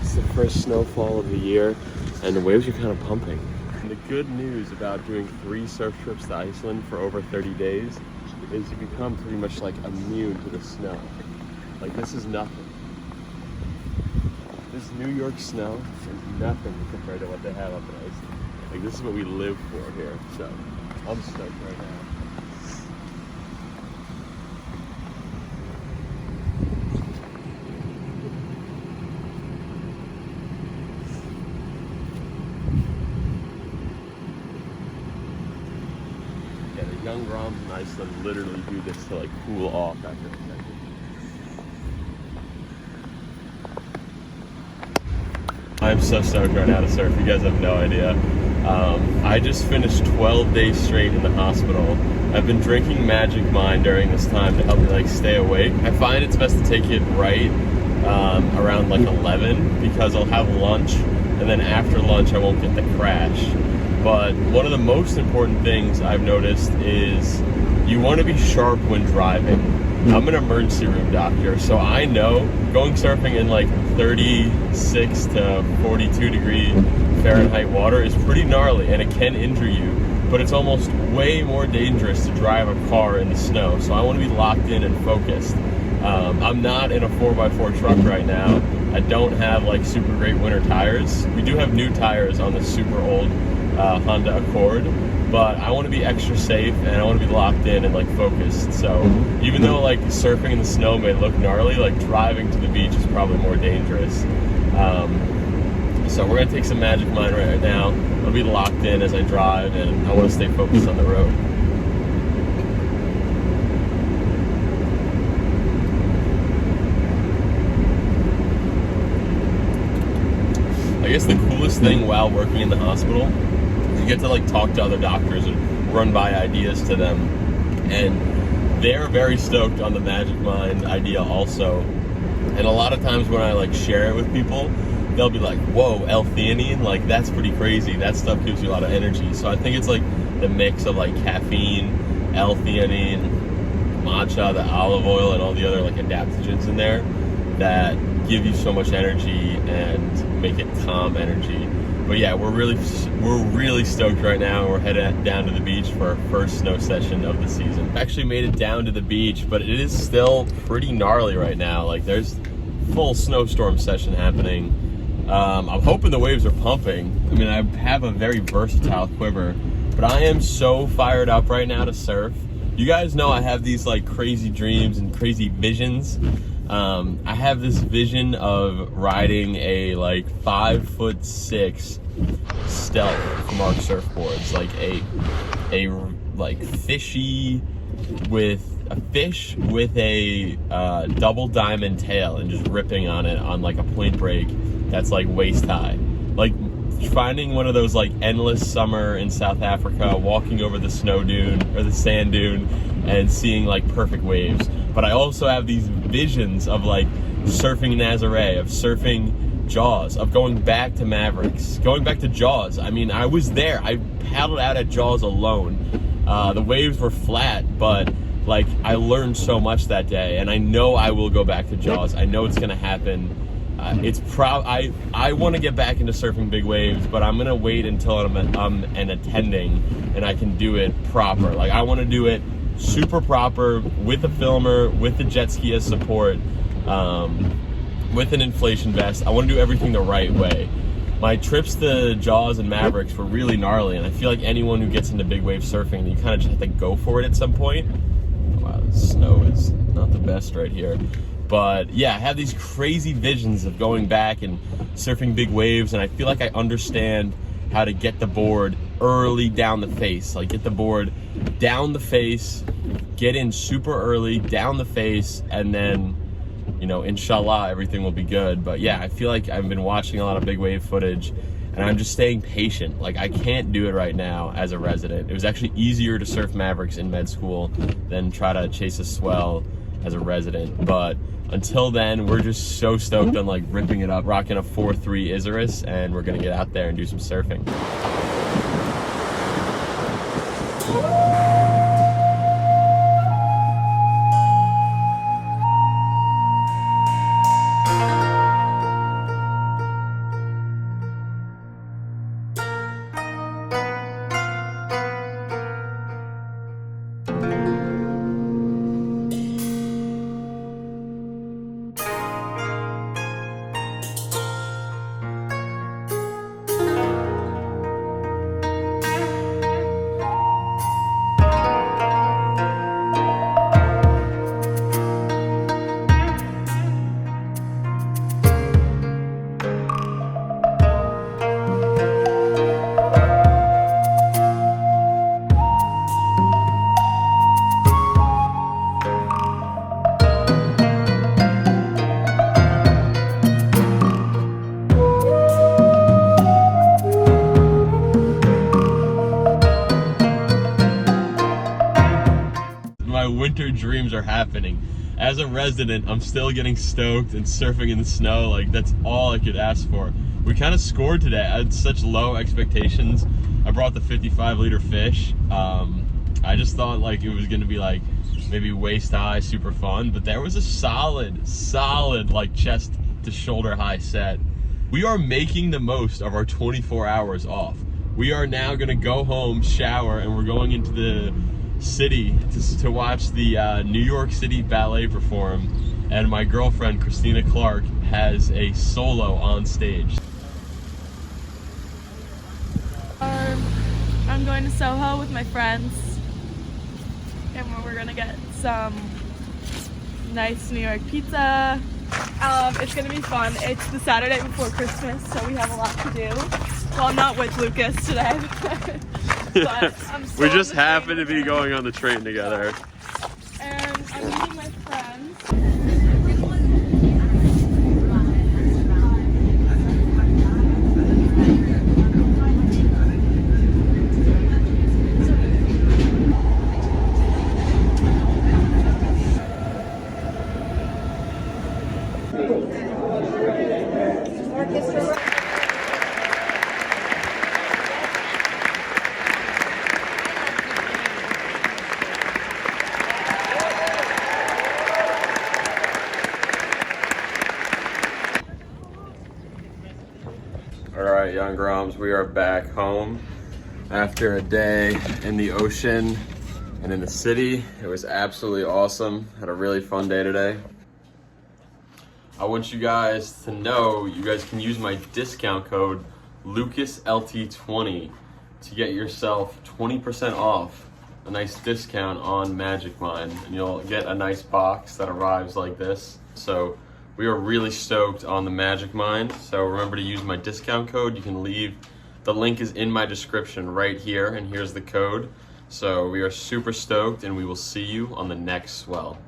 It's the first snowfall of the year, and the waves are kind of pumping. And the good news about doing 3 surf trips to Iceland for over 30 days is you become pretty much like immune to the snow. Like, this is nothing. This New York snow is nothing compared to what they have up in Iceland. Like, this is what we live for here, so I'm stoked right now. Young GROMS in Iceland literally do this to like cool off after the session. I'm so stoked right now to surf. You guys have no idea. I just finished 12 days straight in the hospital. I've been drinking Magic Mind during this time to help me like stay awake. I find it's best to take it right around like 11 because I'll have lunch and then after lunch I won't get the crash. But one of the most important things I've noticed is you want to be sharp when driving. I'm an emergency room doctor, so I know going surfing in like 36 to 42 degree Fahrenheit water is pretty gnarly and it can injure you, but it's almost way more dangerous to drive a car in the snow. So I want to be locked in and focused. I'm not in a 4x4 truck right now. I don't have like super great winter tires. We do have new tires on the super old Honda Accord, but I want to be extra safe and I want to be locked in and like focused. So even though like surfing in the snow may look gnarly, like driving to the beach is probably more dangerous. So we're gonna take some Magic Mind right now. I'll be locked in as I drive and I want to stay focused on the road. I guess the coolest thing while working in the hospital is you get to like talk to other doctors and run by ideas to them, and they're very stoked on the Magic Mind idea also. And a lot of times when I like share it with people, they'll be like, whoa, L-theanine, like that's pretty crazy. That stuff gives you a lot of energy. So I think it's like the mix of like caffeine, L-theanine, matcha, the olive oil, and all the other like adaptogens in there that give you so much energy and make it calm energy. But yeah, we're really stoked right now. We're headed down to the beach for our first snow session of the season. Actually made it down to the beach, but it is still pretty gnarly right now. Like there's full snowstorm session happening. I'm hoping the waves are pumping. I mean, I have a very versatile quiver, but I am so fired up right now to surf. You guys know I have these like crazy dreams and crazy visions. I have this vision of riding a like 5'6" Stealth Mark surfboards, like a like fishy with a fish with a double diamond tail and just ripping on it on like a point break that's like waist high. Like finding one of those like endless summer in South Africa, walking over the snow dune or the sand dune and seeing like perfect waves. But I also have these visions of like surfing Nazare, of surfing Jaws, of going back to Mavericks, going back to Jaws. I mean, I was there. I paddled out at Jaws alone. The waves were flat, but like I learned so much that day, and I know I will go back to Jaws. I know it's gonna happen. I want to get back into surfing big waves, but I'm gonna wait until I'm an attending and I can do it proper. Like I want to do it super proper with a filmer, with the jet ski as support, with an inflation vest. I want to do everything the right way. My trips to Jaws and Mavericks were really gnarly, and I feel like anyone who gets into big wave surfing, you kind of just have to go for it at some point. Wow, the snow is not the best right here. But yeah, I have these crazy visions of going back and surfing big waves, and I feel like I understand how to get the board early down the face. Like get the board down the face, get in super early, down the face, and then, you know, inshallah, everything will be good. But yeah, I feel like I've been watching a lot of big wave footage and I'm just staying patient. Like I can't do it right now as a resident. It was actually easier to surf Mavericks in med school than try to chase a swell as a resident. But until then, we're just so stoked on like ripping it up, rocking a 4.3 Isurus, and we're gonna get out there and do some surfing. My winter dreams are happening. As a resident, I'm still getting stoked and surfing in the snow. Like that's all I could ask for. We kind of scored today. I had such low expectations. I brought the 55-liter fish. I just thought like it was gonna be like maybe waist high, super fun, but there was a solid like chest to shoulder high set. We are making the most of our 24 hours off. We are now gonna go home, shower, and we're going into the city to watch the New York City Ballet perform, and my girlfriend Christina Clark has a solo on stage. I'm going to Soho with my friends, and we're gonna get some nice New York pizza. It's gonna be fun. It's the Saturday before Christmas, so we have a lot to do. Well, I'm not with Lucas today. But we just happen to be going on the train together. And I'm meeting my friends. Alright, young GROMS, we are back home after a day in the ocean and in the city. It was absolutely awesome. Had a really fun day today. I want you guys to know you guys can use my discount code LucasLT20 to get yourself 20% off, a nice discount on Magic Mind, and you'll get a nice box that arrives like this. So we are really stoked on the Magic Mind, so remember to use my discount code. You can leave, the link is in my description right here, and here's the code. So we are super stoked, and we will see you on the next Swell.